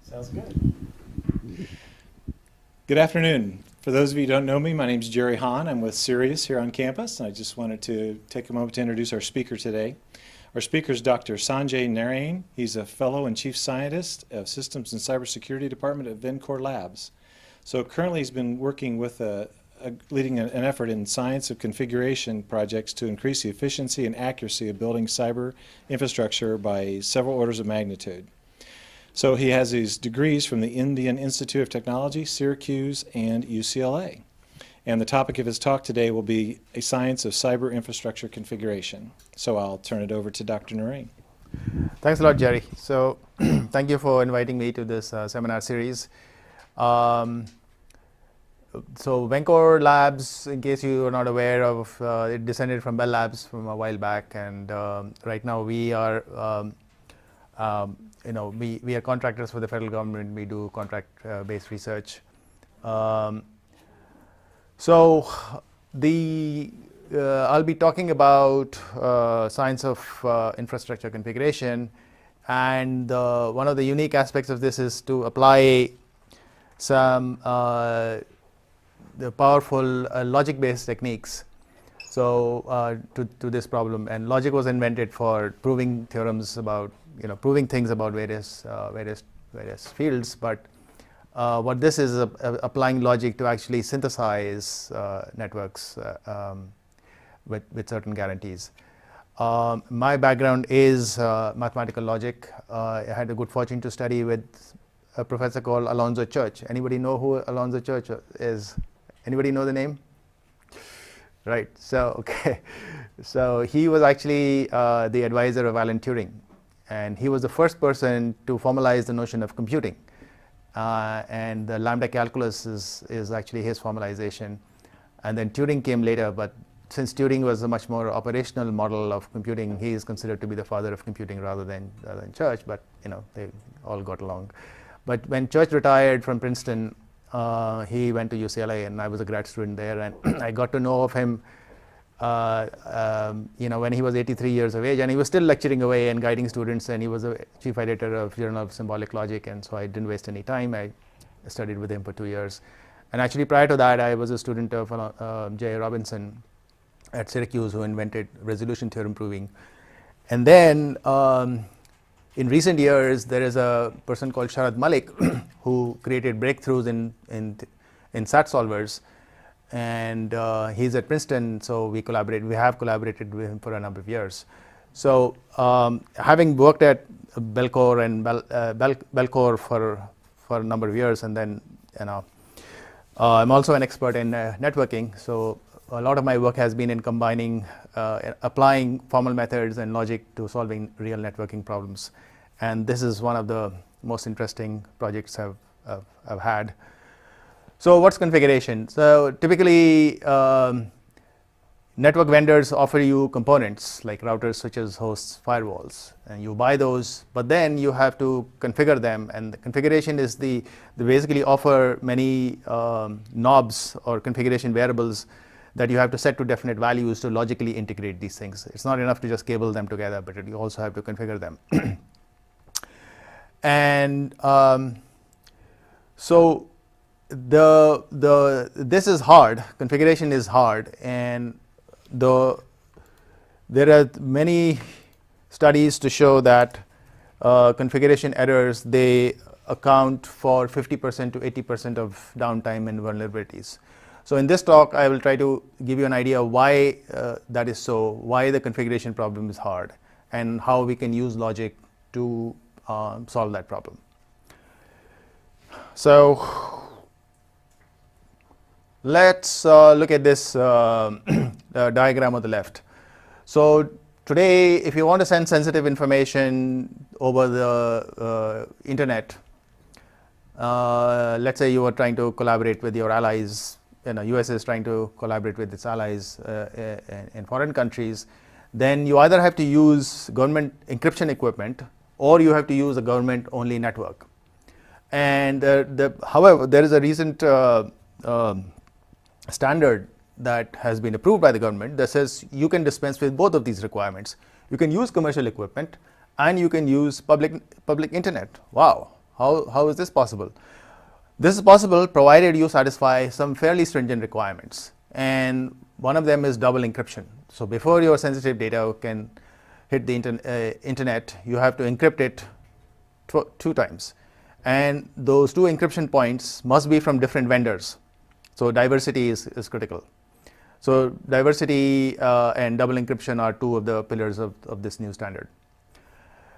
Sounds good. Good afternoon. For those of you who don't know me, my name is Jerry Hahn. I'm with CERIAS here on campus. I just wanted to take a moment to introduce our speaker today. Our speaker is Dr. Sanjay Narain. He's a fellow and chief scientist of Systems and Cybersecurity Department at Vencore Labs. So currently he's been working with leading an effort in science of configuration projects to increase the efficiency and accuracy of building cyber infrastructure by several orders of magnitude. So he has his degrees from the Indian Institute of Technology, Syracuse, and UCLA. And the topic of his talk today will be a science of cyber infrastructure configuration. So I'll turn it over to Dr. Narain. Thanks a lot, Jerry. So thank you for inviting me to this seminar series. So Vencore Labs, in case you are not aware of, it descended from Bell Labs from a while back, and right now we are we are contractors for the federal government. We do contract-based research. I'll be talking about science of infrastructure configuration, and one of the unique aspects of this is to apply some the powerful logic-based techniques to this problem. And logic was invented for proving theorems about proving things about various fields, but what this is applying logic to actually synthesize networks with certain guarantees. My background is mathematical logic. I had the good fortune to study with a professor called Alonzo Church. Anybody know who Alonzo Church is? Anybody know the name? Right. So he was actually the advisor of Alan Turing, and he was the first person to formalize the notion of computing. And the lambda calculus is actually his formalization. And then Turing came later, but since Turing was a much more operational model of computing, he is considered to be the father of computing rather than Church, but they all got along. But when Church retired from Princeton, he went to UCLA, and I was a grad student there, and I got to know of him when he was 83 years of age, and he was still lecturing away and guiding students, and he was a chief editor of Journal of Symbolic Logic, and so I didn't waste any time. I studied with him for 2 years. And actually prior to that, I was a student of J. Robinson at Syracuse, who invented resolution theorem proving. And then in recent years, there is a person called Sharad Malik who created breakthroughs in SAT solvers, and he's at Princeton, so we have collaborated with him for a number of years. So having worked at Belcore and Belcore for a number of years, and then I'm also an expert in networking. So a lot of my work has been in combining, applying formal methods and logic to solving real networking problems. And this is one of the most interesting projects I've had. So what's configuration? So typically, network vendors offer you components like routers, switches, hosts, firewalls, and you buy those, but then you have to configure them. And the configuration is they basically offer many knobs or configuration variables that you have to set to definite values to logically integrate these things. It's not enough to just cable them together, but you also have to configure them. And so this is hard. Configuration is hard, and there are many studies to show that configuration errors, they account for 50% to 80% of downtime and vulnerabilities. So in this talk, I will try to give you an idea of why that is so, why the configuration problem is hard, and how we can use logic to solve that problem. So let's look at this diagram on the left. So today, if you want to send sensitive information over the internet, let's say you are trying to collaborate with your allies, US is trying to collaborate with its allies in foreign countries, then you either have to use government encryption equipment or you have to use a government-only network. And however, there is a recent standard that has been approved by the government that says you can dispense with both of these requirements. You can use commercial equipment and you can use public internet. Wow, How is this possible? This is possible provided you satisfy some fairly stringent requirements, and one of them is double encryption. So before your sensitive data can hit the internet, you have to encrypt it two times, and those two encryption points must be from different vendors. So diversity is critical. So diversity and double encryption are two of the pillars of this new standard.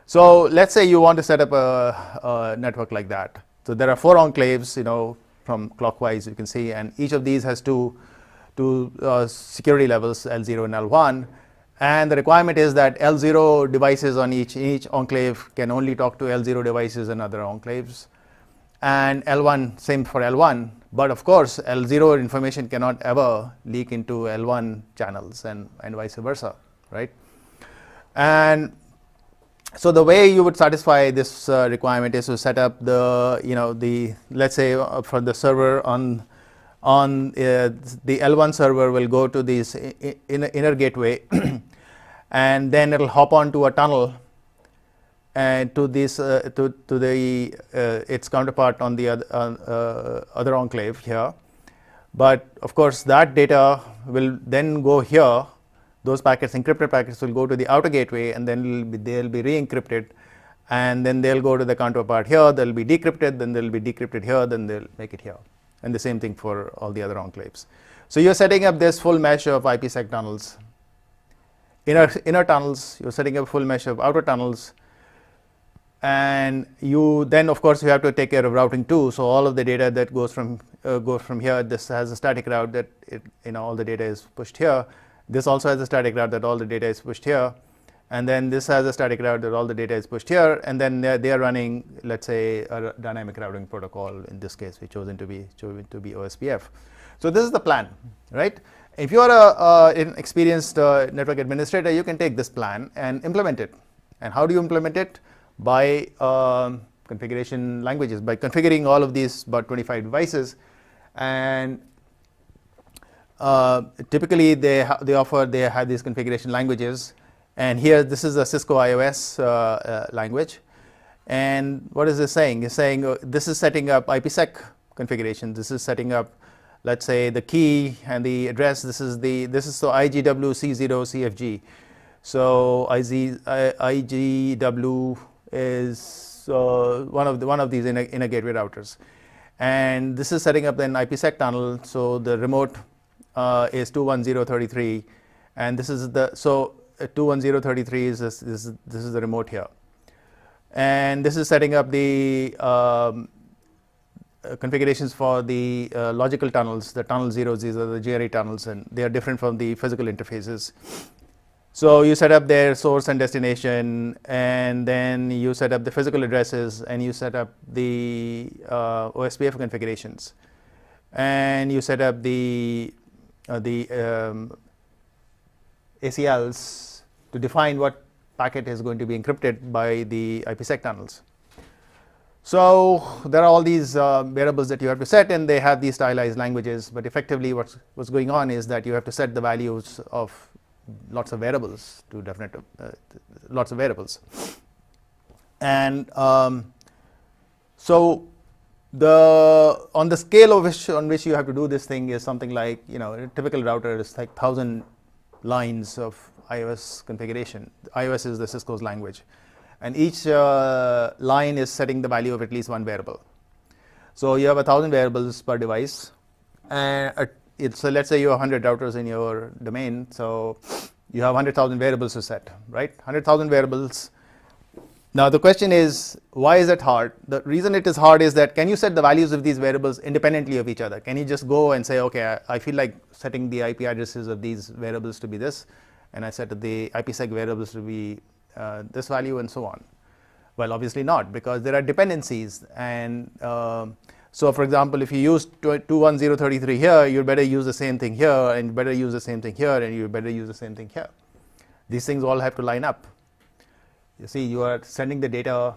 So let's say you want to set up a network like that. So there are 4 enclaves, from clockwise you can see, and each of these has two security levels, L0 and L1. And the requirement is that L0 devices on each enclave can only talk to L0 devices and other enclaves. And L1, same for L1. But of course, L0 information cannot ever leak into L1 channels and vice versa, right? And so the way you would satisfy this requirement is to set up let's say for the server on the L1 server will go to this inner gateway, and then it'll hop onto a tunnel and to this to the its counterpart on the other enclave here. But of course, that data will then go here. Those packets, encrypted packets, will go to the outer gateway, and then they'll be re-encrypted, and then they'll go to the counterpart here. They'll be decrypted, then they'll be decrypted here, then they'll make it here, and the same thing for all the other enclaves. So you're setting up this full mesh of IPsec tunnels, inner tunnels. You're setting up a full mesh of outer tunnels, and you then, of course, you have to take care of routing too. So all of the data that goes from here. This has a static route that all the data is pushed here. This also has a static route that all the data is pushed here, and then this has a static route that all the data is pushed here, and then they are running, let's say, a dynamic routing protocol. In this case, we chosen to be OSPF. So this is the plan, right? If you are an experienced network administrator, you can take this plan and implement it. And how do you implement it? By configuration languages, by configuring all of these about 25 devices, and typically they have these configuration languages, and here this is a Cisco iOS language. And what is this saying? It's saying this is setting up IPsec configuration. This is setting up, let's say, the key and the address. This is so IGW C0 CFG. So IGW is one of these inner gateway routers, and this is setting up an IPsec tunnel. So the remote is 210.33, and this is 210.33 is this is the remote here, and this is setting up the configurations for the logical tunnels, the tunnel zeros. These are the GRE tunnels, and they are different from the physical interfaces. So you set up their source and destination, and then you set up the physical addresses, and you set up the OSPF configurations, and you set up the ACLs to define what packet is going to be encrypted by the IPsec tunnels. So there are all these variables that you have to set, and they have these stylized languages. But effectively, what's going on is that you have to set the values of lots of variables to lots of variables, and so on the scale on which you have to do this thing is something like, a typical router is like 1,000 lines of iOS configuration. iOS is the Cisco's language, and each line is setting the value of at least one variable. So you have 1,000 variables per device, and so let's say you have 100 routers in your domain, so you have 100,000 variables to set, right? 100,000 variables. Now the question is, why is it hard? The reason it is hard is that, can you set the values of these variables independently of each other? Can you just go and say, okay, I feel like setting the IP addresses of these variables to be this, and I set the IPsec variables to be this value, and so on? Well, obviously not, because there are dependencies, and so for example, if you use 210.33 here, you better use the same thing here, and you better use the same thing here, and you better use the same thing here. These things all have to line up. You see, you are sending the data.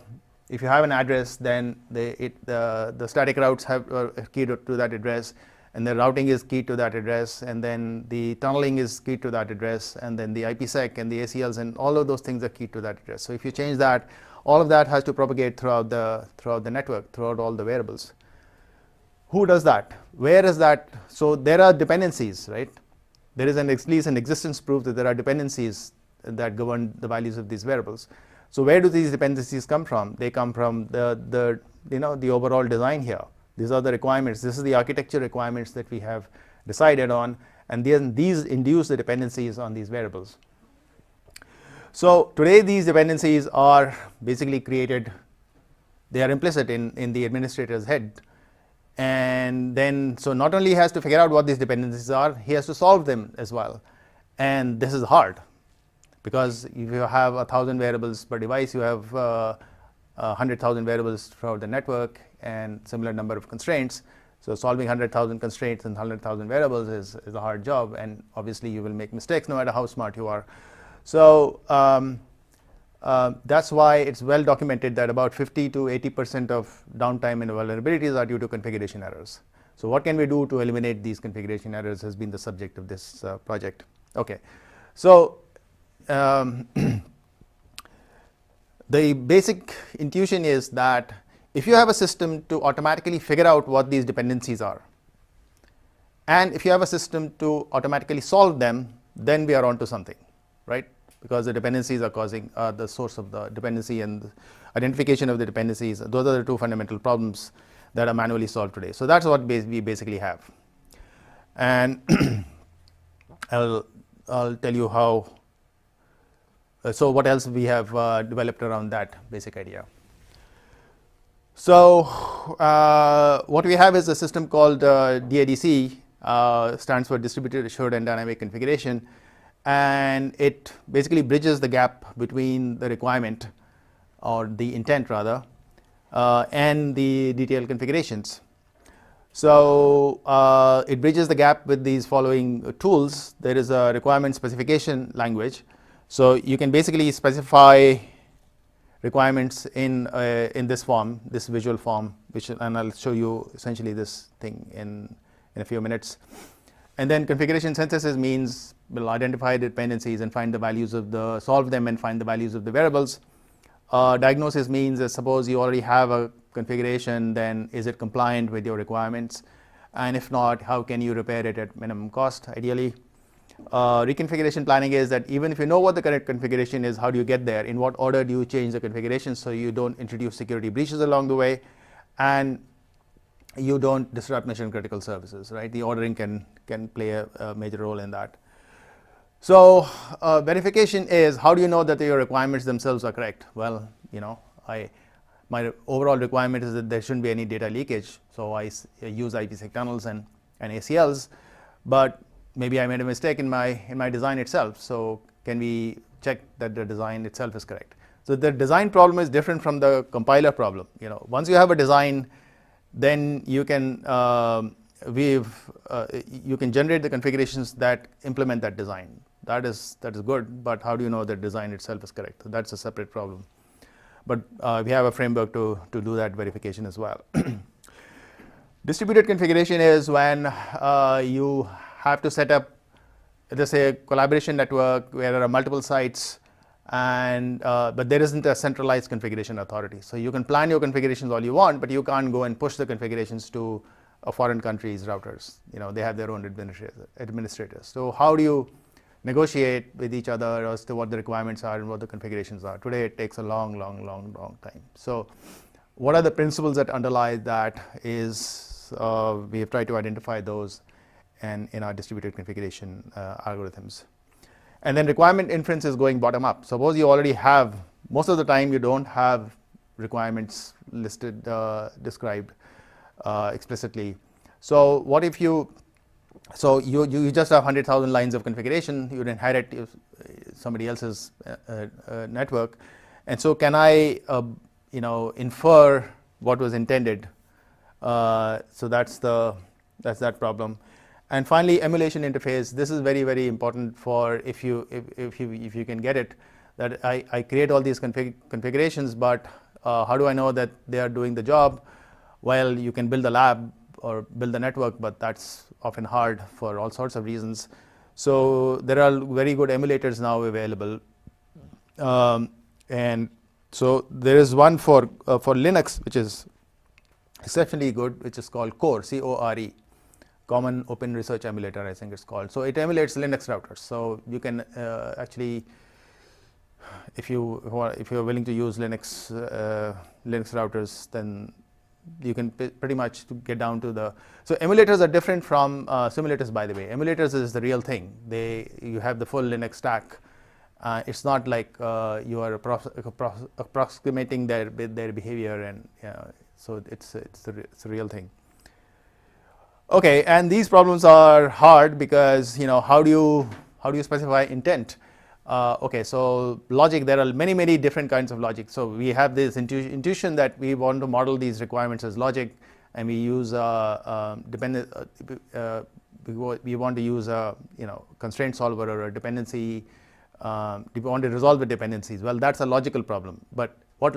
If you have an address, then the static routes have keyed to that address, and the routing is keyed to that address, and then the tunneling is keyed to that address, and then the IPsec and the ACLs and all of those things are keyed to that address. So if you change that, all of that has to propagate throughout the network, throughout all the variables. Who does that? Where is that? So there are dependencies, right? There is at least an existence proof that there are dependencies that govern the values of these variables. So where do these dependencies come from? They come from the overall design here. These are the requirements. This is the architecture requirements that we have decided on, and then these induce the dependencies on these variables. So today these dependencies are basically created, they are implicit in the administrator's head. And then, so not only he has to figure out what these dependencies are, he has to solve them as well. And this is hard, because if you have 1,000 variables per device, you have 100,000 variables throughout the network and similar number of constraints. So solving 100,000 constraints and 100,000 variables is a hard job, and obviously you will make mistakes no matter how smart you are. So that's why it's well documented that about 50 to 80% of downtime and vulnerabilities are due to configuration errors. So what can we do to eliminate these configuration errors has been the subject of this project. Okay, so the basic intuition is that if you have a system to automatically figure out what these dependencies are, and if you have a system to automatically solve them, then we are onto something, right? Because the dependencies are causing the source of the dependency, and the identification of the dependencies. Those are the two fundamental problems that are manually solved today. So that's what we basically have. And I'll tell you how. So what else we have developed around that basic idea. So what we have is a system called DADC, stands for Distributed Assured and Dynamic Configuration. And it basically bridges the gap between the requirement, or the intent rather, and the detailed configurations. So it bridges the gap with these following tools. There is a requirement specification language. So you can basically specify requirements in this form, this visual form, and I'll show you essentially this thing in a few minutes. And then configuration synthesis means we'll identify the dependencies and find the values of solve them and find the values of the variables. Diagnosis means that suppose you already have a configuration, then is it compliant with your requirements? And if not, how can you repair it at minimum cost, ideally? Reconfiguration planning is that even if you know what the correct configuration is, how do you get there? In what order do you change the configuration so you don't introduce security breaches along the way, and you don't disrupt mission critical services, right? The ordering can play a major role in that. So verification is, how do you know that your requirements themselves are correct? Well, my overall requirement is that there shouldn't be any data leakage, so I use IPsec tunnels and ACLs, but maybe I made a mistake in my design itself. So can we check that the design itself is correct? So the design problem is different from the compiler problem. Once you have a design, then you can you can generate the configurations that implement that design. That is good, but how do you know that design itself is correct? So that's a separate problem. But we have a framework to do that verification as well. Distributed configuration is when you have to set up, let's say, a collaboration network where there are multiple sites, and but there isn't a centralized configuration authority. So you can plan your configurations all you want, but you can't go and push the configurations to a foreign country's routers. They have their own administrators. So how do you negotiate with each other as to what the requirements are and what the configurations are? Today it takes a long time. So what are the principles that underlie that is we have tried to identify those and in our distributed configuration algorithms. And then requirement inference is going bottom up. Suppose you already have, most of the time you don't have requirements listed, described explicitly. So what if you just have 100,000 lines of configuration, you inherit somebody else's network, and so can I infer what was intended? So that's that problem. And finally, emulation interface. This is very important for if you can get it. That I create all these configurations, but how do I know that they are doing the job? Well, you can build a lab or build a network, but that's often hard for all sorts of reasons. So there are very good emulators now available, and So there is one for Linux, which is exceptionally good, which is called Core, C-O-R-E, Common Open Research Emulator, I think it's called. So it emulates Linux routers. So you can actually, if you're willing to use Linux routers, then you can pretty much get down to the. So emulators are different from simulators, by the way. Emulators is the real thing. You have the full Linux stack. It's not like you are approximating their behavior, and so it's a real thing. Okay, and these problems are hard because how do you specify intent? Okay, so logic, there are many different kinds of logic. So we have this intuition that we want to model these requirements as logic, and we use we want to use a constraint solver or a dependency. We want to resolve the dependencies. Well, that's a logical problem. But what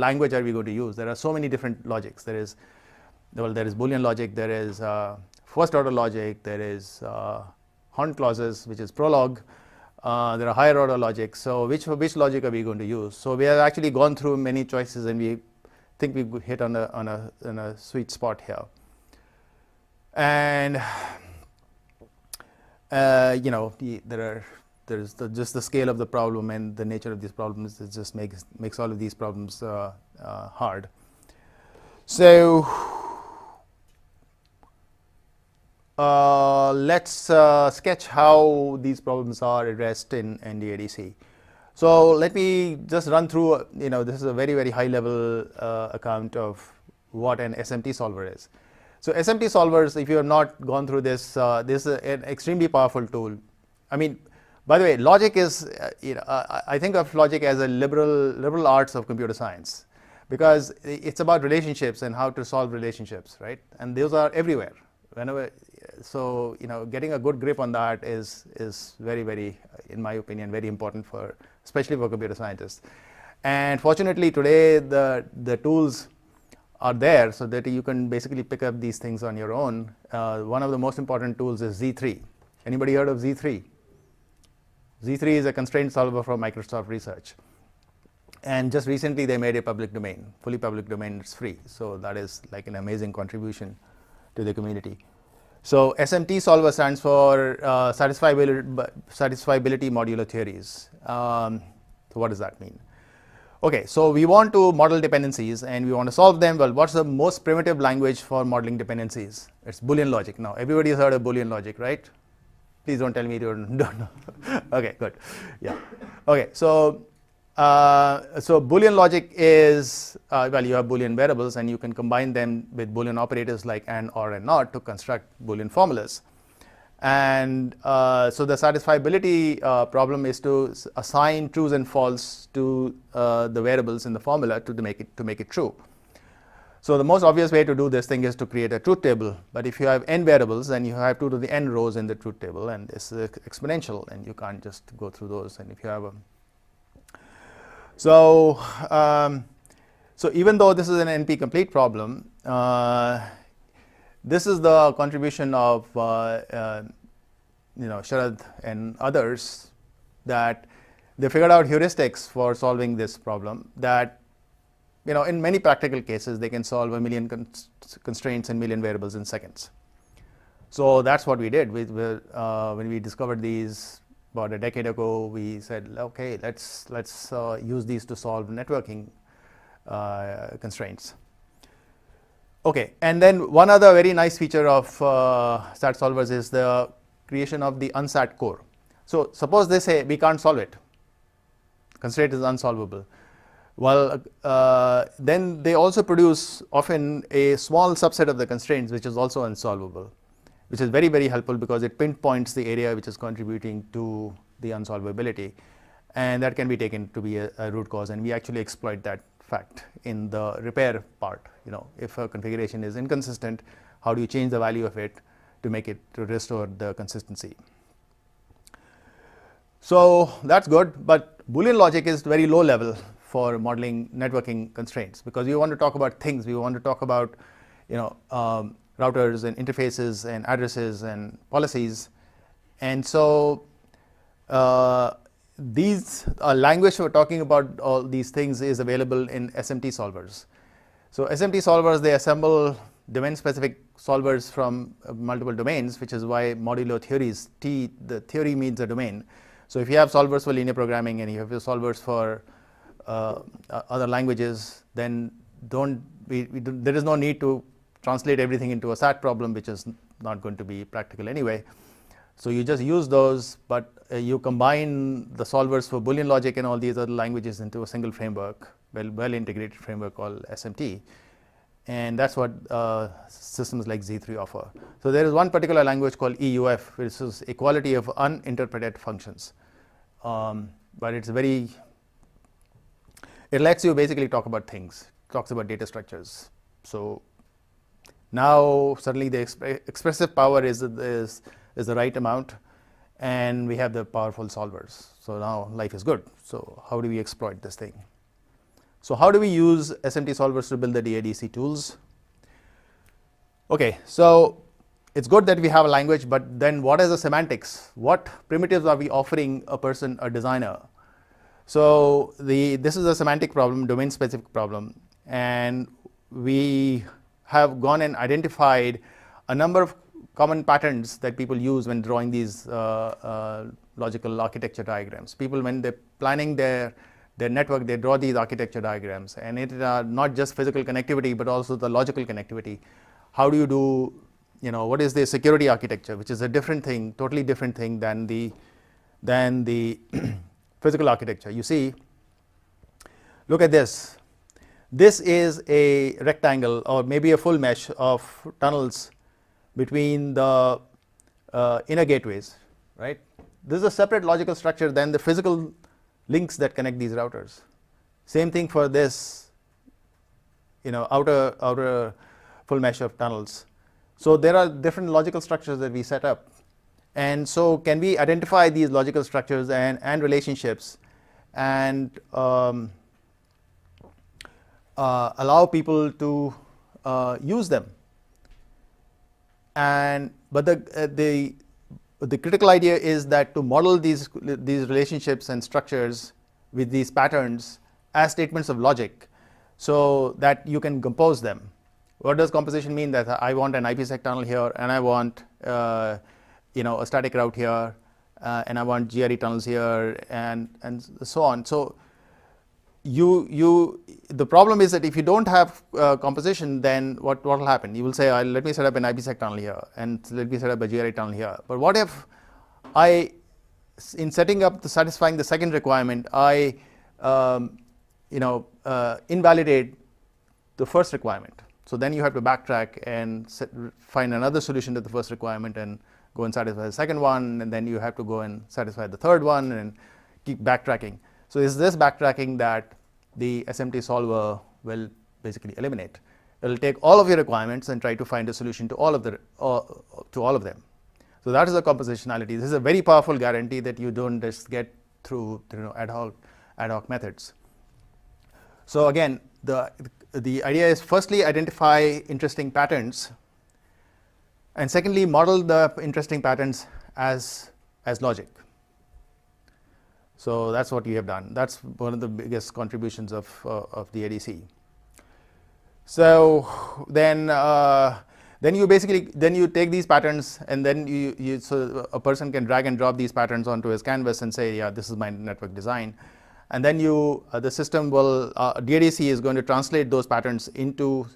language are we going to use? There are so many different logics. There is Boolean logic. There is first order logic. There is horn clauses, which is Prolog. There are higher order logic. So which logic are we going to use? So we have actually gone through many choices, and we think we hit on a sweet spot here. And there's just the scale of the problem and the nature of these problems. It just makes all of these problems hard. So let's sketch how these problems are addressed in NDADC. So let me just run through, this is a very high level account of what an SMT solver is. So SMT solvers, if you have not gone through this, this is an extremely powerful tool. I mean, by the way, logic is, I think of logic as a liberal arts of computer science, because it's about relationships and how to solve relationships, right? And those are everywhere. So getting a good grip on that is very, in my opinion, very important especially for computer scientists. And fortunately today the tools are there so that you can basically pick up these things on your own. One of the most important tools is Z3. Anybody heard of Z3? Z3 is a constraint solver from Microsoft Research. And just recently they made a public domain, fully public domain. It's free. So that is like an amazing contribution to the community. So SMT solver stands for satisfiability modular theories. So what does that mean? Okay, so we want to model dependencies and we want to solve them. Well, what's the most primitive language for modeling dependencies? It's Boolean logic. Now, everybody has heard of Boolean logic, right? Please don't tell me you don't know. Okay, good. Yeah. Okay, so Boolean logic is, well, you have Boolean variables and you can combine them with Boolean operators like and, or, and not to construct Boolean formulas. And so the satisfiability problem is to assign trues and false to the variables in the formula to make it true. So the most obvious way to do this thing is to create a truth table. But if you have n variables, then you have 2 to the n rows in the truth table, and this is exponential, and you can't just go through those. And if you have a so even though this is an NP-complete problem, this is the contribution of Sharad and others, that they figured out heuristics for solving this problem that in many practical cases they can solve 1 million constraints and 1 million variables in seconds. So that's what we did. When we discovered these about a decade ago, we said, okay, let's use these to solve networking constraints. Okay, and then one other very nice feature of SAT solvers is the creation of the Unsat Core. So suppose they say we can't solve it, constraint is unsolvable. Well, then they also produce often a small subset of the constraints which is also unsolvable, which is very helpful because it pinpoints the area which is contributing to the unsolvability, and that can be taken to be a root cause, and we actually exploit that fact in the repair part. If a configuration is inconsistent, how do you change the value of it to restore the consistency? So that's good, but Boolean logic is very low level for modeling networking constraints, because we want to talk about things. We want to talk about routers and interfaces and addresses and policies, and so these language we're talking about all these things is available in SMT solvers. So SMT solvers, they assemble domain-specific solvers from multiple domains, which is why modulo theories, the theory means a domain. So if you have solvers for linear programming and you have your solvers for other languages, then there is no need to translate everything into a SAT problem, which is not going to be practical anyway. So you just use those, but you combine the solvers for Boolean logic and all these other languages into a single framework, well integrated framework called SMT. And that's what systems like Z3 offer. So there is one particular language called EUF, which is equality of uninterpreted functions. But it's it lets you basically talk about things, talks about data structures. So now suddenly the expressive power is the right amount, and we have the powerful solvers. So now life is good. So how do we exploit this thing? So how do we use SMT solvers to build the DADC tools? Okay, so it's good that we have a language, but then what is the semantics? What primitives are we offering a designer? So this is a semantic problem, domain-specific problem, and we have gone and identified a number of common patterns that people use when drawing these logical architecture diagrams. People, when they're planning their network, they draw these architecture diagrams, and it not just physical connectivity, but also the logical connectivity. How do you do, what is the security architecture, which is a different thing, totally different thing than the physical architecture. You see, look at this. This is a rectangle or maybe a full mesh of tunnels between the inner gateways, right? This is a separate logical structure than the physical links that connect these routers. Same thing for this, outer full mesh of tunnels. So there are different logical structures that we set up. And so can we identify these logical structures and relationships and allow people to use them? But the critical idea is that to model these relationships and structures with these patterns as statements of logic, so that you can compose them. What does composition mean? That I want an IPsec tunnel here, and I want a static route here, and I want GRE tunnels here, and so on. So the problem is that if you don't have composition, then what will happen? You will say, let me set up an IPsec tunnel here, and let me set up a GRE tunnel here. But what if in setting up satisfying the second requirement, I invalidate the first requirement? So then you have to backtrack and find another solution to the first requirement and go and satisfy the second one, and then you have to go and satisfy the third one and keep backtracking. So it's this backtracking that the SMT solver will basically eliminate. It will take all of your requirements and try to find a solution to all of them. So that is the compositionality. This is a very powerful guarantee that you don't just get through ad hoc methods. So again, the idea is firstly identify interesting patterns, and secondly model the interesting patterns as logic. So that's what we have done. That's one of the biggest contributions of the ADC. So then you take these patterns, and then so a person can drag and drop these patterns onto his canvas and say, yeah, this is my network design. And then the system will, DADC is going to translate those patterns into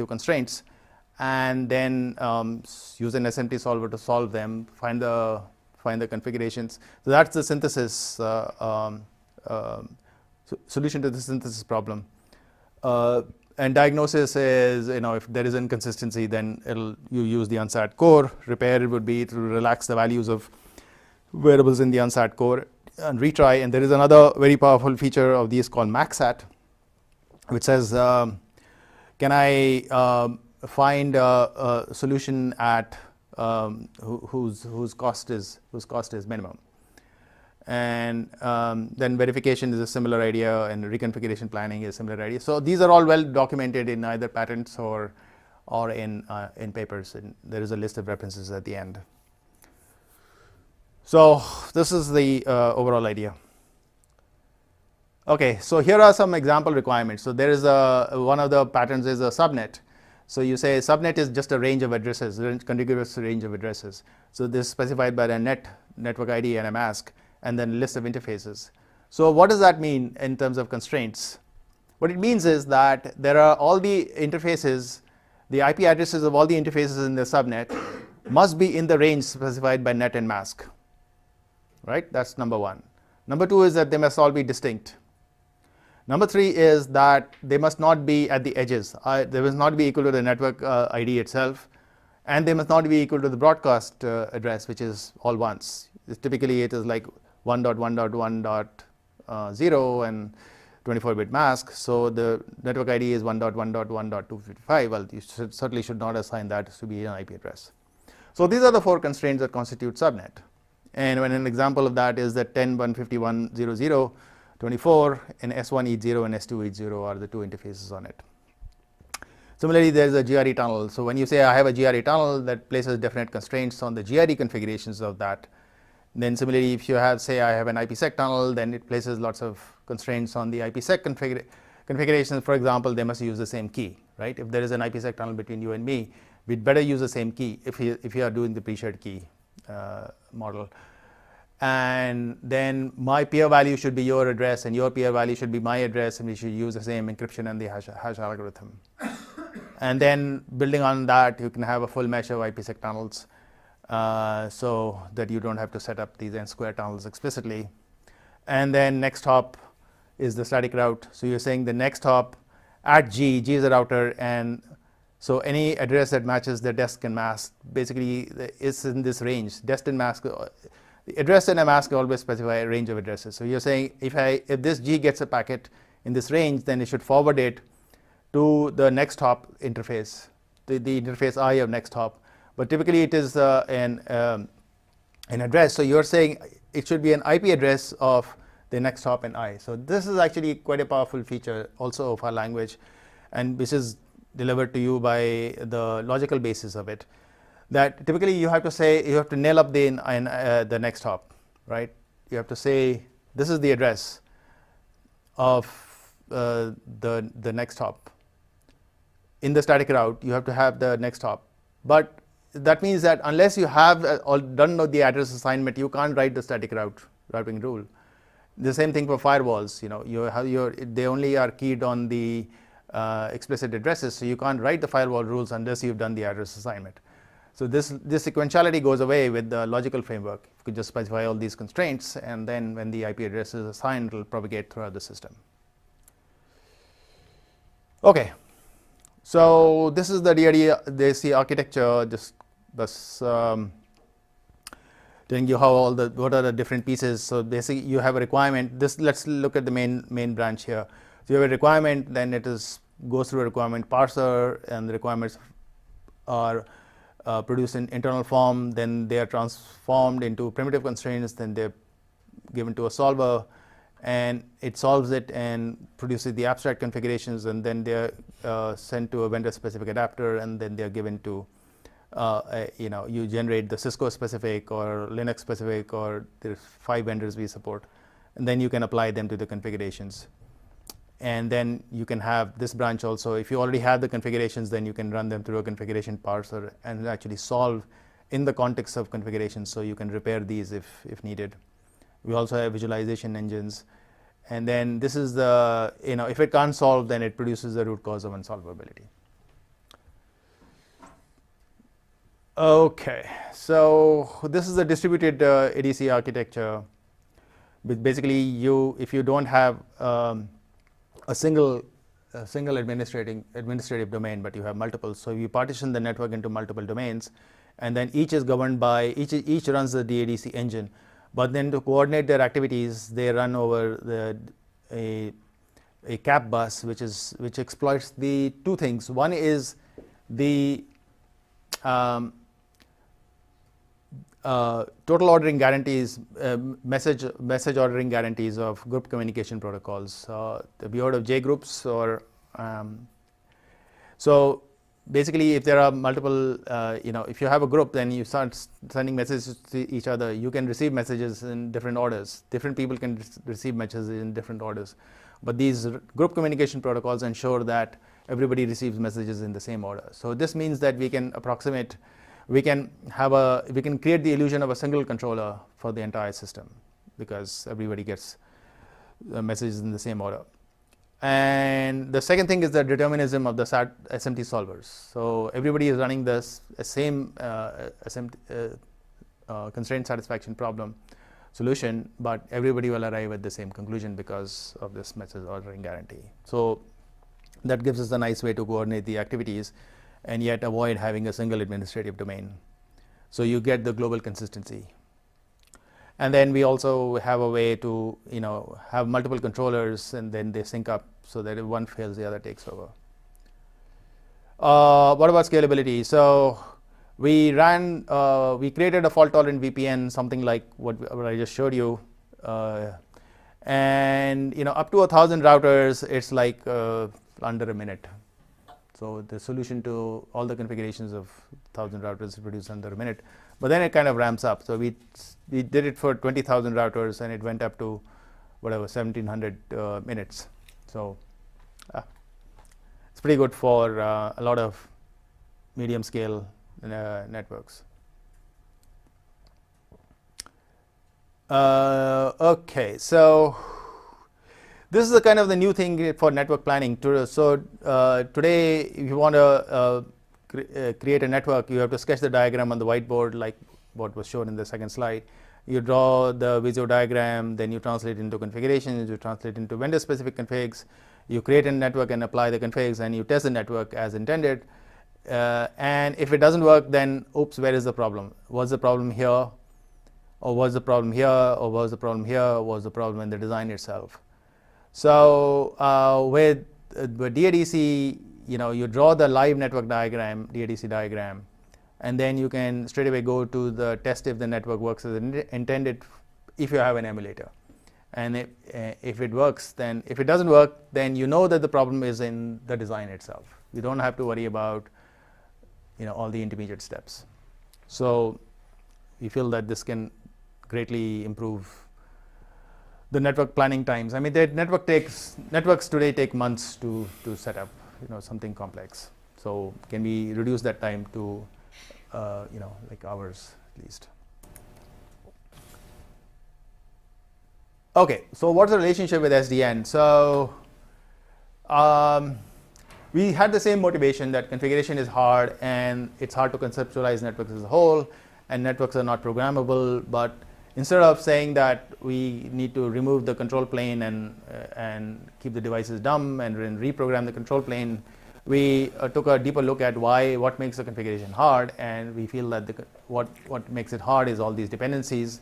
constraints, and then use an SMT solver to solve them, find the configurations. So that's the synthesis solution to the synthesis problem. And diagnosis is, if there is inconsistency, then you use the Unsat Core. Repair would be to relax the values of variables in the Unsat Core and retry. And there is another very powerful feature of these called MaxSat, which says, can I find a solution at whose cost is minimum? And then verification is a similar idea, and reconfiguration planning is a similar idea. So these are all well documented in either patents or in papers, and there is a list of references at the end. So this is the overall idea. Okay, so here are some example requirements. So there is one of the patterns is a subnet. So you say subnet is just a range of addresses, contiguous range of addresses. So this is specified by the network ID and a mask, and then a list of interfaces. So what does that mean in terms of constraints? What it means is that there are all the interfaces, the IP addresses of all the interfaces in the subnet must be in the range specified by net and mask. Right? That's number one. Number two is that they must all be distinct. Number three is that they must not be at the edges. They must not be equal to the network ID itself, and they must not be equal to the broadcast address, which is all ones. Typically, it is like 1.1.1.0 and 24-bit mask. So the network ID is 1.1.1.255. Well, you certainly should not assign that to be an IP address. So these are the four constraints that constitute subnet. And when an example of that is that 10.151.0.0, 24, and S180 and S280 are the two interfaces on it. Similarly, there is a GRE tunnel. So when you say I have a GRE tunnel, that places definite constraints on the GRE configurations of that. Then similarly, if you have, say, I have an IPsec tunnel, then it places lots of constraints on the IPsec configurations. For example, they must use the same key, right? If there is an IPsec tunnel between you and me, we'd better use the same key if you are doing the pre-shared key model. And then my peer value should be your address, and your peer value should be my address, and we should use the same encryption and the hash algorithm. And then building on that, you can have a full mesh of IPsec tunnels, so that you don't have to set up these n-square tunnels explicitly. And then next hop is the static route. So you're saying the next hop at G is a router, and so any address that matches the desc and mask basically is in this range. Desc and mask, the address and a mask always specify a range of addresses. So you're saying if this G gets a packet in this range, then it should forward it to the next hop interface, the interface I of next hop. But typically it is an address. So you're saying it should be an IP address of the next hop and I. So this is actually quite a powerful feature also of our language, and which is delivered to you by the logical basis of it. That typically you have to say, you have to nail up the next hop, right? You have to say this is the address of the next hop. In the static route, you have to have the next hop. But that means that unless you have done the address assignment, you can't write the static routing rule. The same thing for firewalls. You know, they only are keyed on the explicit addresses, so you can't write the firewall rules unless you've done the address assignment. So this sequentiality goes away with the logical framework. You could just specify all these constraints, and then when the IP address is assigned, it will propagate throughout the system. Okay, so this is the DRC architecture. Just telling you how what are the different pieces. So basically, you have a requirement. Let's look at the main branch here. So you have a requirement, then it goes through a requirement parser, and the requirements are produced in internal form, then they are transformed into primitive constraints, then they're given to a solver, and it solves it and produces the abstract configurations, and then they're sent to a vendor-specific adapter, and then they're given to, you generate the Cisco-specific or Linux-specific, or there's 5 vendors we support, and then you can apply them to the configurations. And then you can have this branch also. If you already have the configurations, then you can run them through a configuration parser and actually solve in the context of configurations, so you can repair these if needed. We also have visualization engines. And then this is the, if it can't solve, then it produces the root cause of unsolvability. Okay, so this is the distributed ADC architecture. But basically, if you don't have a single administrative domain, but you have multiple. So you partition the network into multiple domains, and then each is governed by each runs the DADC engine. But then to coordinate their activities, they run over a cap bus, which exploits the two things. One is the total ordering guarantees, message ordering guarantees of group communication protocols. Have you heard of J groups? Or so basically, if there are multiple, if you have a group, then you start sending messages to each other. You can receive messages in different orders. Different people can receive messages in different orders. But these group communication protocols ensure that everybody receives messages in the same order. So this means that we can approximate, we can create the illusion of a single controller for the entire system, because everybody gets messages in the same order. And the second thing is the determinism of the SMT solvers. So everybody is running this same constraint satisfaction problem solution, but everybody will arrive at the same conclusion because of this message ordering guarantee. So that gives us a nice way to coordinate the activities and yet avoid having a single administrative domain. So you get the global consistency. And then we also have a way to have multiple controllers, and then they sync up so that if one fails, the other takes over. What about scalability? So we created a fault-tolerant VPN, something like what I just showed you, and up to 1,000 routers, it's like under a minute. So the solution to all the configurations of 1,000 routers is produced under a minute. But then it kind of ramps up. So we did it for 20,000 routers, and it went up to whatever 1,700 minutes. So it's pretty good for a lot of medium scale networks. Okay, so this is the kind of the new thing for network planning. So today, if you want to create a network, you have to sketch the diagram on the whiteboard, like what was shown in the second slide. You draw the Visio diagram, then you translate into configurations, you translate into vendor specific configs, you create a network and apply the configs, and you test the network as intended. And if it doesn't work, then oops, where is the problem? Was the problem here, or was the problem here, or was the problem here, or was the problem in the design itself? So with DADC, you draw the live network diagram, DADC diagram, and then you can straight away go to the test if the network works as intended if you have an emulator. And if it works, then if it doesn't work, then you know that the problem is in the design itself. You don't have to worry about all the intermediate steps. So we feel that this can greatly improve the network planning times. I mean, the networks today take months to set up something complex. So can we reduce that time to like hours at least? Okay, so what's the relationship with SDN? So we had the same motivation that configuration is hard, and it's hard to conceptualize networks as a whole, and networks are not programmable. But instead of saying that we need to remove the control plane and keep the devices dumb and reprogram the control plane, we took a deeper look at what makes the configuration hard, and we feel that what makes it hard is all these dependencies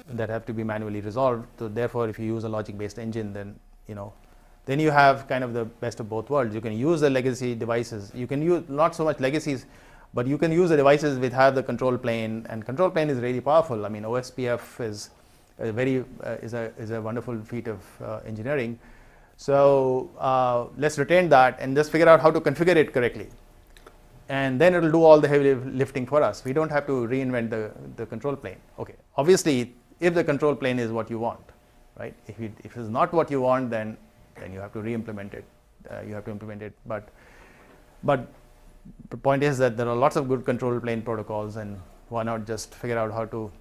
that have to be manually resolved. So therefore, if you use a logic-based engine, then you have kind of the best of both worlds. You can use the legacy devices. You can use not so much legacies, but you can use the devices which have the control plane, and control plane is really powerful. I mean, OSPF is a wonderful feat of engineering. So let's retain that and just figure out how to configure it correctly, and then it'll do all the heavy lifting for us. We don't have to reinvent the control plane. Okay, obviously, if the control plane is what you want, right? If it's not what you want, then you have to re-implement it. You have to implement it, but the point is that there are lots of good control plane protocols, and why not just figure out how to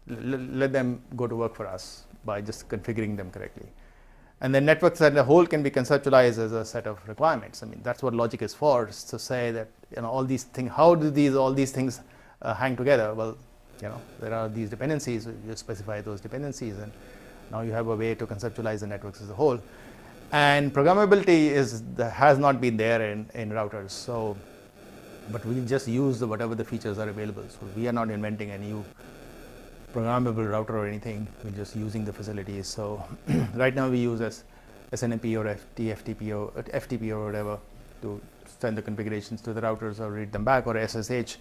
let them go to work for us by just configuring them correctly. And then networks as a whole can be conceptualized as a set of requirements. I mean, that's what logic is for, is to say that all these things, how do all these things hang together? Well, there are these dependencies. You specify those dependencies, and now you have a way to conceptualize the networks as a whole. And programmability has not been there in routers. So, but we just use whatever the features are available. So we are not inventing a new programmable router or anything. We're just using the facilities. So right now we use SNMP or FTP or whatever to send the configurations to the routers or read them back, or SSH.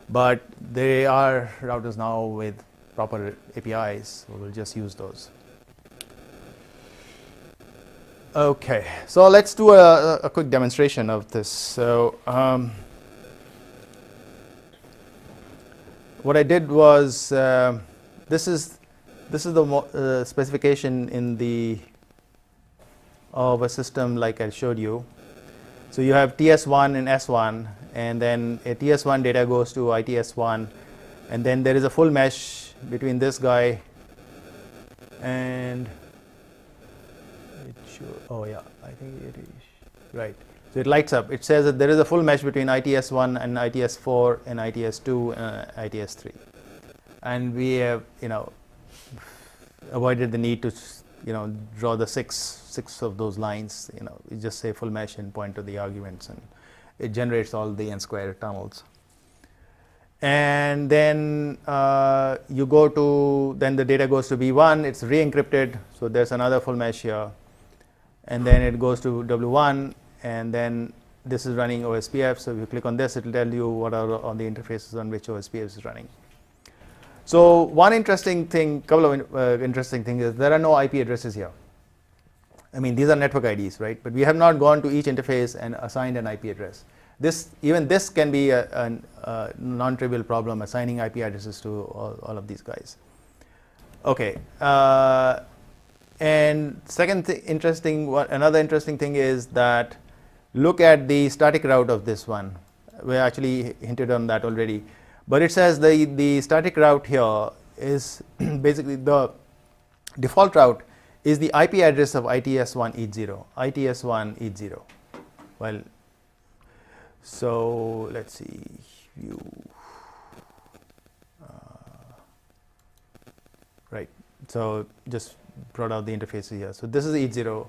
But there are routers now with proper APIs, so we'll just use those. Okay, so let's do a quick demonstration of this. So what I did was this is the specification in the of a system like I showed you. So you have TS1 and S1, and then a TS1 data goes to ITS1, and then there is a full mesh between this guy and oh yeah, I think it is right. So it lights up. It says that there is a full mesh between ITS1 and ITS4 and ITS2 and ITS3, and we have avoided the need to draw the six of those lines. You just say full mesh and point to the arguments, and it generates all the n square tunnels. And then you go to, then the data goes to B1, it's re-encrypted, so there's another full mesh here, and then it goes to W1, and then this is running OSPF. So if you click on this, it will tell you what are all the interfaces on which OSPF is running. So one interesting thing, couple of interesting things is there are no IP addresses here. I mean, these are network IDs, right? But we have not gone to each interface and assigned an IP address. Even this can be a non-trivial problem, assigning IP addresses to all of these guys. Okay. And another interesting thing is that look at the static route of this one. We actually hinted on that already. But it says the static route here is basically the default route is the IP address of ITS1 ETH0. ITS1 ETH0. Well, so let's see. View. Right. So just brought out the interface here. So this is the ETH0.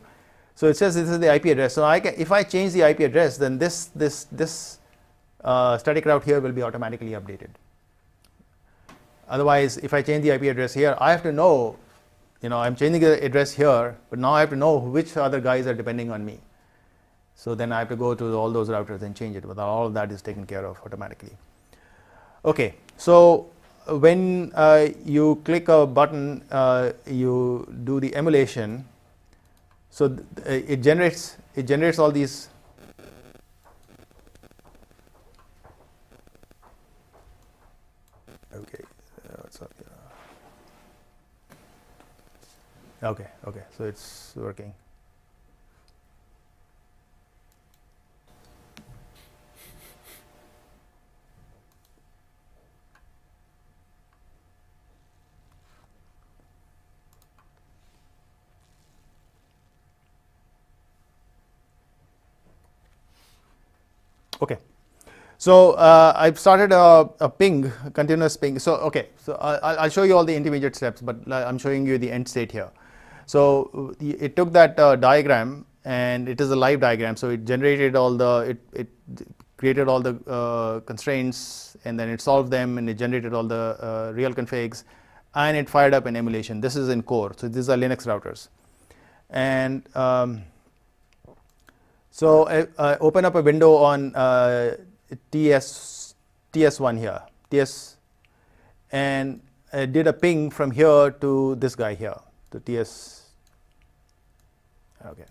So it says this is the IP address. So if I change the IP address, then this static route here will be automatically updated. Otherwise, if I change the IP address here, I have to know, I'm changing the address here, but now I have to know which other guys are depending on me. So then I have to go to all those routers and change it, but all of that is taken care of automatically. Okay, so when you click a button, you do the emulation. So it generates all these. Okay, what's up here? Okay, so it's working. Okay, so I've started a ping, a continuous ping. So okay, so I'll show you all the intermediate steps, but I'm showing you the end state here. So it took that diagram, and it is a live diagram. So it generated all the, it created all the constraints, and then it solved them, and it generated all the real configs, and it fired up an emulation. This is in core. So these are Linux routers, and so I open up a window on TS1 here, and I did a ping from here to this guy here, to TS. Okay.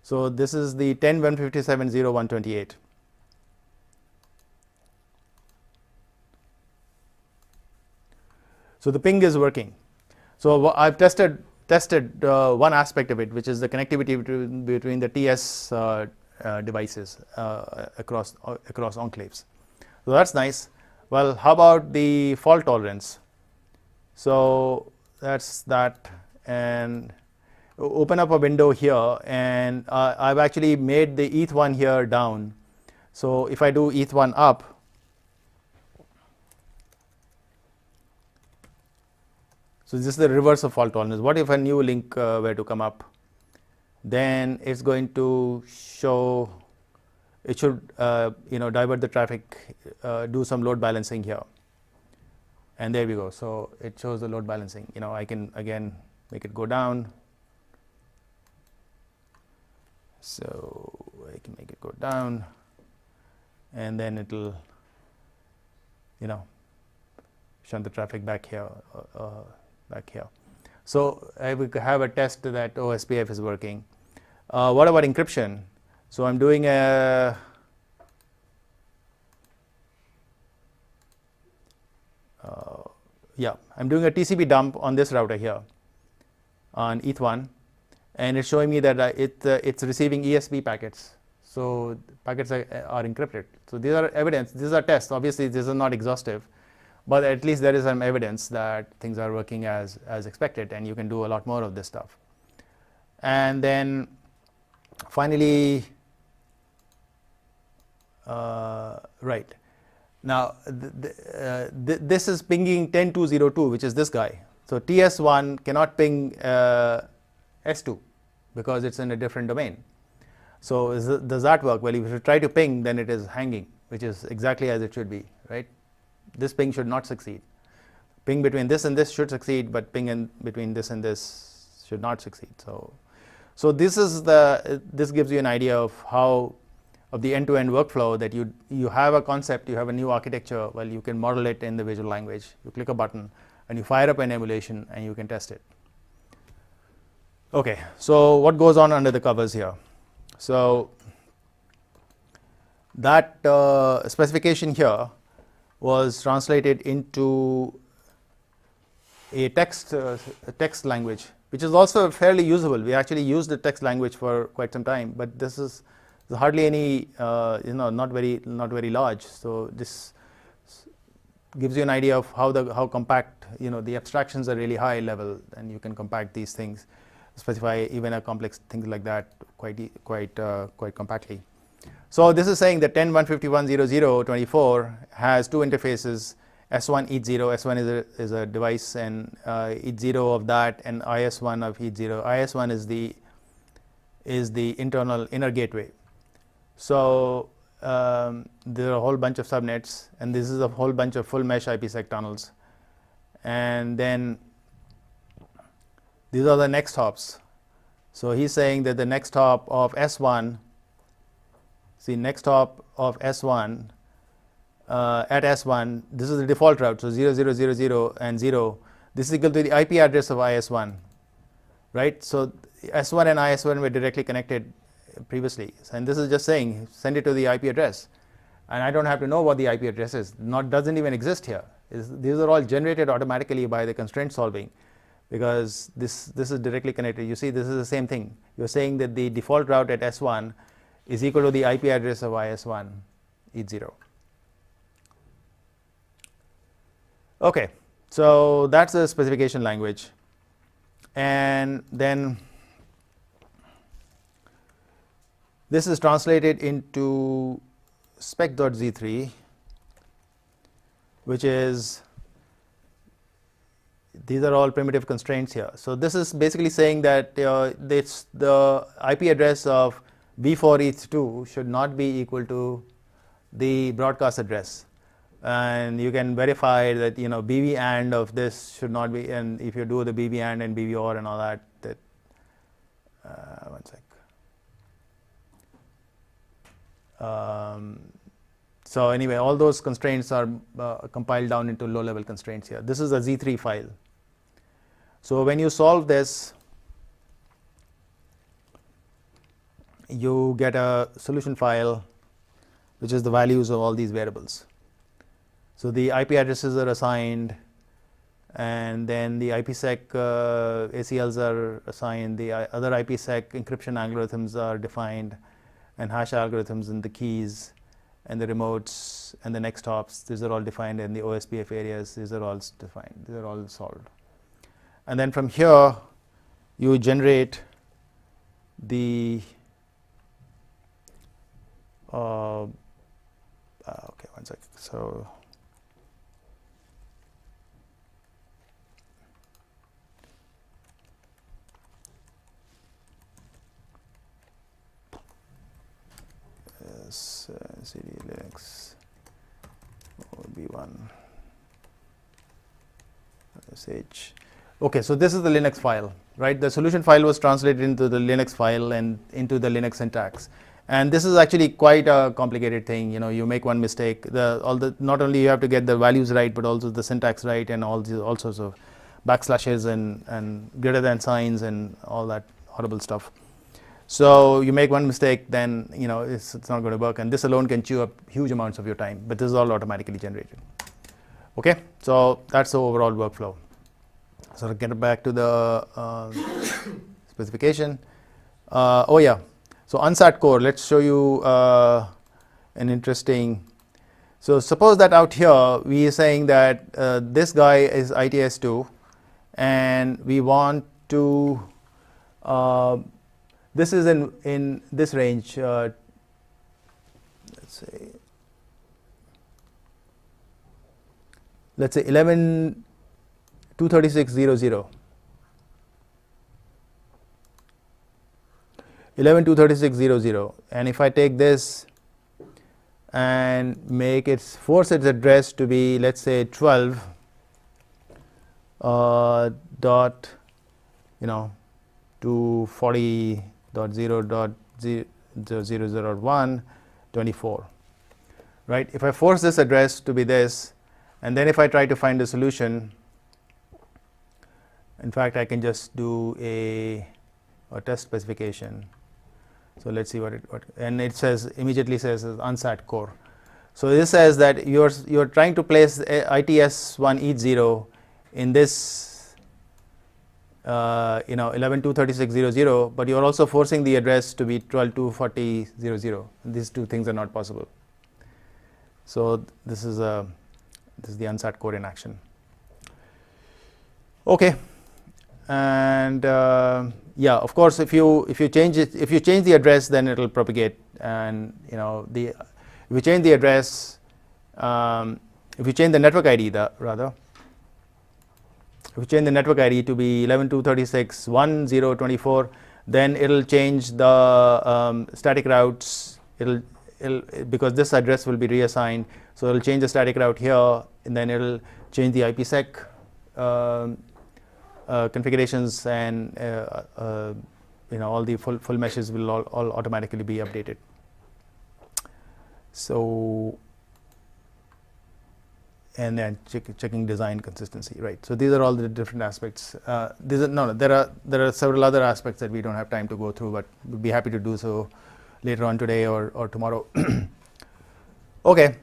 So this is the 10.157.0.128. So the ping is working. So I've tested one aspect of it, which is the connectivity between the TS devices across enclaves. So that's nice. Well, how about the fault tolerance? So that's that, and open up a window here, and I've actually made the ETH1 here down. So if I do ETH1 up, so this is the reverse of fault tolerance. What if a new link were to come up? Then it's going to show, it should divert the traffic, do some load balancing here. And there we go. So it shows the load balancing. I can again make it go down. So I can make it go down, and then it'll, shunt the traffic back here. So I will have a test that OSPF is working. What about encryption? So I'm doing a yeah, I'm doing a TCP dump on this router here on ETH1, and it's showing me that it's receiving ESP packets. So packets are encrypted. So these are evidence, these are tests. Obviously, this is not exhaustive, but at least there is some evidence that things are working as expected, and you can do a lot more of this stuff. And then finally, right. Now, this is pinging 10202, which is this guy. So TS1 cannot ping S2 because it's in a different domain. So does that work? Well, if you try to ping, then it is hanging, which is exactly as it should be, right? This ping should not succeed. Ping between this and this should succeed, but ping in between this and this should not succeed. So this gives you an idea of the end-to-end workflow, that you have a concept, you have a new architecture. Well, you can model it in the visual language. You click a button and you fire up an emulation and you can test it. Okay, so what goes on under the covers here? So that specification here was translated into a text language, which is also fairly usable. We actually use the text language for quite some time, but this is hardly any, not very large. So this gives you an idea of how compact, the abstractions are really high level, and you can compact these things, specify even a complex things like that quite compactly. So this is saying that 10.151.0.0.24 has two interfaces, S1 ETH0. S1 is a device, and ETH0 of that, and IS1 of ETH0. IS1 is the inner gateway. So there are a whole bunch of subnets, and this is a whole bunch of full mesh IPsec tunnels. And then these are the next hops. So he's saying that the next hop of S1, next hop of S1 at S1, this is the default route. So 0, 0, 0, 0, and 0. This is equal to the IP address of IS1, right? So S1 and IS1 were directly connected previously, and this is just saying send it to the IP address, and I don't have to know what the IP address is. Doesn't even exist here. These are all generated automatically by the constraint solving, because this is directly connected. You see, this is the same thing. You're saying that the default route at S1 is equal to the IP address of IS1 ETH0. Okay, so that's the specification language, and then this is translated into spec.z3, which is, these are all primitive constraints here. So this is basically saying that the IP address of v4 ETH2 should not be equal to the broadcast address. And you can verify that BV AND of this should not be, and if you do the BV AND and BV OR and all that, one sec. So anyway, all those constraints are compiled down into low-level constraints here. This is a Z3 file. So when you solve this, you get a solution file, which is the values of all these variables. So the IP addresses are assigned, and then the IPsec ACLs are assigned, the other IPsec encryption algorithms are defined, and hash algorithms and the keys and the remotes and the next hops, these are all defined, and the OSPF areas, these are all defined, these are all solved. And then from here, you generate the, okay, one sec. So CD Linux B1 sh. Okay, so this is the Linux file, right? The solution file was translated into the Linux file and into the Linux syntax. And this is actually quite a complicated thing. You make one mistake. Not only you have to get the values right, but also the syntax right, and all sorts of backslashes and greater than signs and all that horrible stuff. So you make one mistake, then it's not going to work, and this alone can chew up huge amounts of your time. But this is all automatically generated. Okay, so that's the overall workflow. So to get back to the specification. Oh yeah, so Unsat Core, let's show you an interesting. So suppose that out here we are saying that this guy is ITS2 and we want to, this is in this range, let's say 11.236.00. 11.236.00, and if I take this and force its address to be, let's say, 12 dot 240.0.0001 24, right? If I force this address to be this, and then if I try to find a solution, in fact I can just do a test specification. So let's see what and it says, immediately says Unsat Core. So this says that you're trying to place ITS1 EAT0 in this 11.236.00, but you're also forcing the address to be 12.240.00. These two things are not possible. So this is the Unsat Core in action. Okay, and yeah, of course, if you change the address, then it will propagate, and if you change the address, if you change the network ID, if you change the network ID to be 11.236.10.24, then it'll change the static routes. It'll because this address will be reassigned, so it'll change the static route here, and then it'll change the IPsec configurations, and all the full meshes will all automatically be updated. So, and then checking design consistency, right? So these are all the different aspects. There are several other aspects that we don't have time to go through, but we'll be happy to do so later on today or tomorrow. Okay.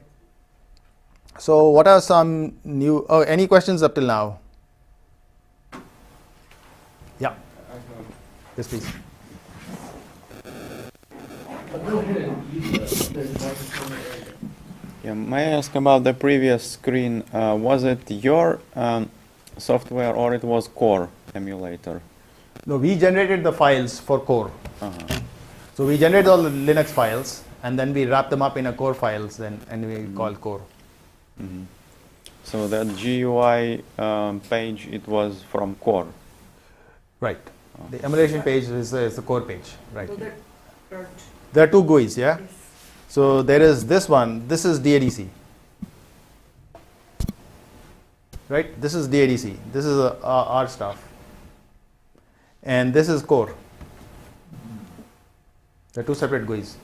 So what are some new? Oh, any questions up till now? Yeah. Yes, please. Yeah, may I ask about the previous screen? Was it your software or it was Core emulator? No, we generated the files for Core. Uh-huh. So we generate all the Linux files, and then we wrap them up in a Core files, and we call Core. Mm-hmm. So that GUI page, it was from Core. Right. The emulation page is the Core page, right? So There are two GUIs, yeah? Yes. So there is this one. This is DADC. Right? This is DADC. This is our stuff. And this is Core. There are two separate GUIs.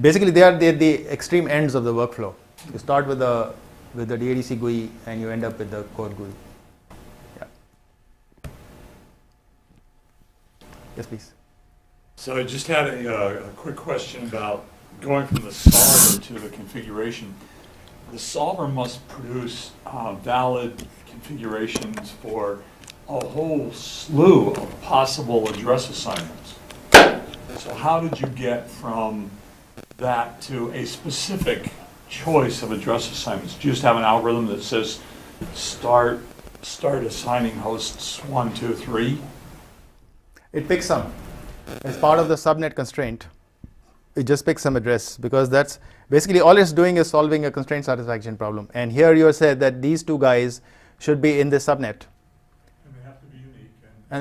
Basically, they are the extreme ends of the workflow. You start with the DADC GUI, and you end up with the Core GUI. Yes, please. So I just had a quick question about going from the solver to the configuration. The solver must produce valid configurations for a whole slew of possible address assignments. So how did you get from that to a specific choice of address assignments? Do you just have an algorithm that says start assigning hosts 1, 2, 3? It picks some. As part of the subnet constraint, it just picks some address, because that's basically all it's doing is solving a constraint satisfaction problem. And here you said that these two guys should be in this subnet. And they have to be unique.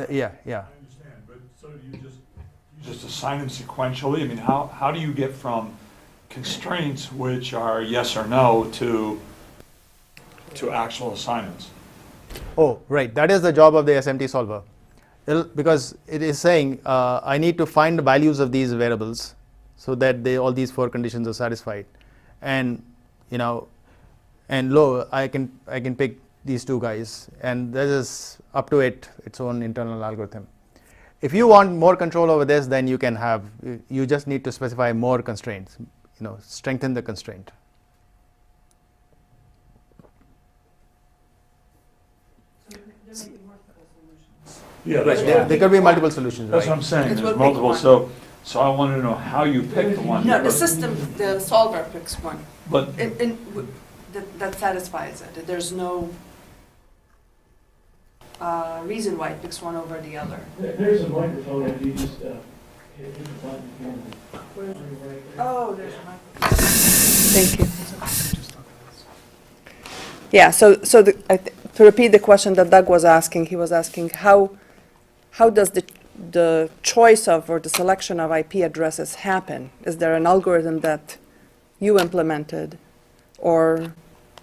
Yeah. I understand, but so you just assign them sequentially? I mean, how do you get from constraints which are yes or no to actual assignments? Oh, right. That is the job of the SMT solver. Because it is saying I need to find the values of these variables so that all these four conditions are satisfied, and and low I can pick these two guys, and this is up to its own internal algorithm. If you want more control over this, then you just need to specify more constraints, strengthen the constraint. Yeah, Right. that's There, what there could be multiple solutions. that's what Right. I'm saying, It will there's pick multiple, one. so I want to know how you pick the one. No, the because- system, the solver picks one, But, that satisfies it. There's no reason why it picks one over the other. There's a microphone, if you just hit the button again. Oh, there's a microphone. Thank you. Yeah, so to repeat the question that Doug was asking, he was asking how does the choice of or the selection of IP addresses happen? Is there an algorithm that you implemented? Or,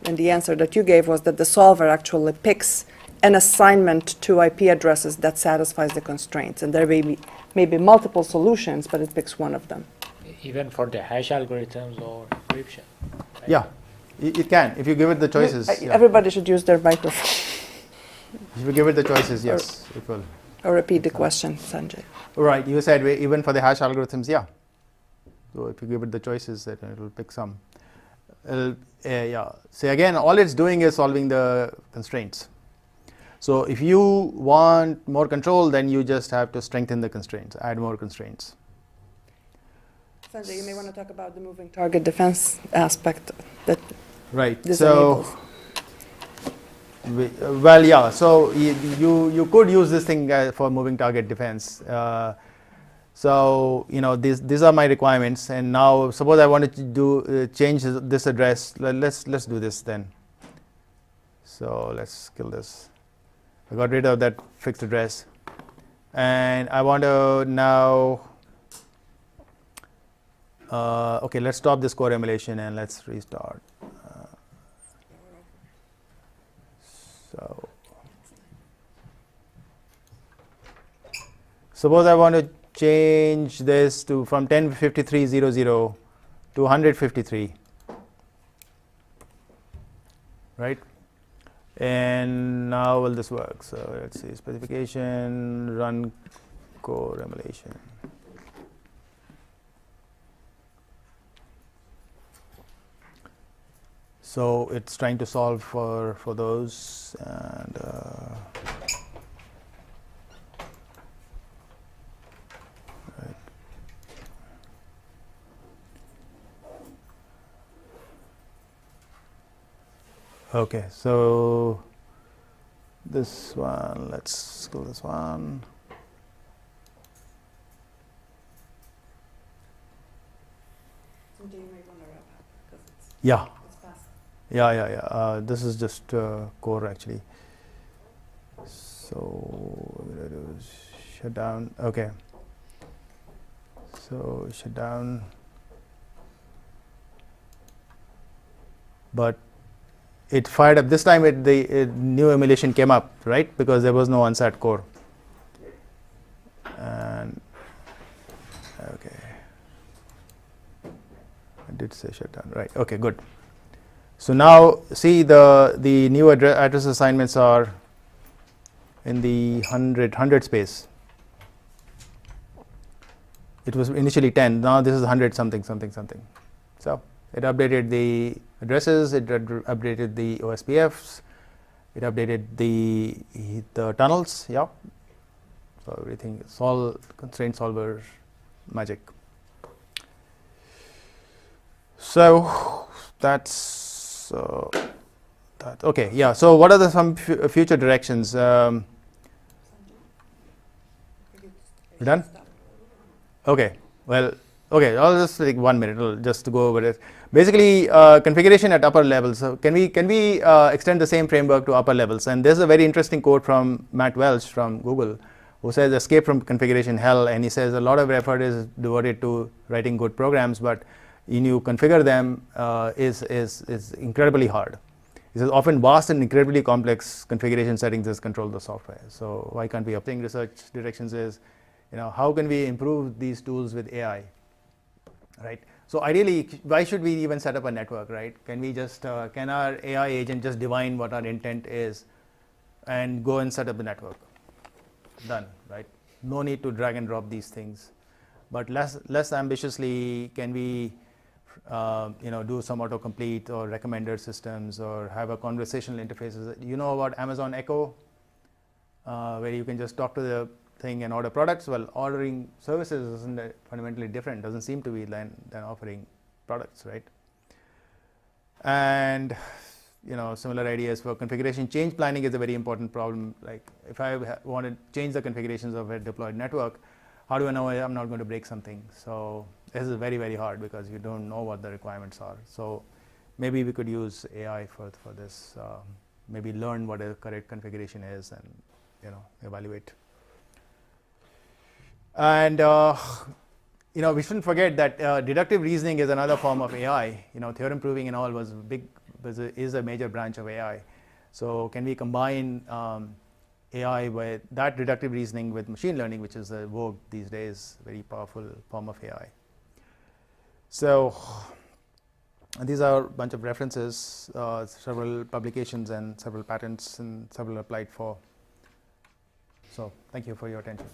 and the answer that you gave was that the solver actually picks an assignment to IP addresses that satisfies the constraints. And there may be multiple solutions, but it picks one of them. Even for the hash algorithms or encryption. right? Yeah, it can if you give it the choices. Yeah. Everybody should use their microphone. If you give it the choices, yes, it will. Or repeat the question, Sanjay. Right, you said even for the hash algorithms, yeah. So if you give it the choices, then it will pick some. Yeah. So again, all it's doing is solving the constraints. So if you want more control, then you just have to strengthen the constraints, add more constraints. Sanjay, you may want to talk about the moving target defense aspect that Right. this So, enables. well, yeah. So you could use this thing for moving target defense. So these are my requirements, and now suppose I wanted to do change this address. Let's do this then. So let's kill this. I got rid of that fixed address, and I want to now. Okay, let's stop this core emulation and let's restart. So suppose I want to change this to from 1053.00 to 153, right? And now will this work? So let's see, specification, run core emulation. So it's trying to solve for those, and right. Okay, so this one, let's go this one. Yeah. Yeah. This is just core actually. So what we're gonna do is shut down. Okay. So shut down. But it fired up. This time the new emulation came up, right? Because there was no Unsat Core. And okay. I did say shut down. Right. Okay, good. So now see the new address assignments are in the 100 space. It was initially 10. Now this is 100 something. So it updated the addresses. It updated the OSPFs. It updated the tunnels. Yeah. So everything is all constraint solver magic. So that's. Okay, yeah. So what are some future directions? We're done? Okay. Well, okay. I'll just take 1 minute just to go over it. Basically, configuration at upper levels. So can we extend the same framework to upper levels? And there's a very interesting quote from Matt Welch from Google, who says escape from configuration hell, and he says a lot of effort is devoted to writing good programs, but when you configure them is incredibly hard. It is often vast and incredibly complex configuration settings that control the software. So why can't we update research directions is, how can we improve these tools with AI, right? So ideally, why should we even set up a network, right? Can we just, can our AI agent just divine what our intent is and go and set up the network? Done, right? No need to drag and drop these things. But less ambitiously, can we do some autocomplete or recommender systems or have a conversational interfaces? You know about Amazon Echo? where you can just talk to the thing and order products. Well, ordering services isn't fundamentally different, doesn't seem to be than offering products, right? And similar ideas for configuration change planning is a very important problem. Like if I want to change the configurations of a deployed network, how do I know I'm not going to break something? So this is very, very hard because you don't know what the requirements are. So maybe we could use AI for this. Maybe learn what a correct configuration is and evaluate. And we shouldn't forget that deductive reasoning is another form of AI. Theorem proving and all is a major branch of AI. So can we combine AI with that deductive reasoning with machine learning, which is the vogue these days, very powerful form of AI. So these are a bunch of references, several publications and several patents and several applied for. So thank you for your attention.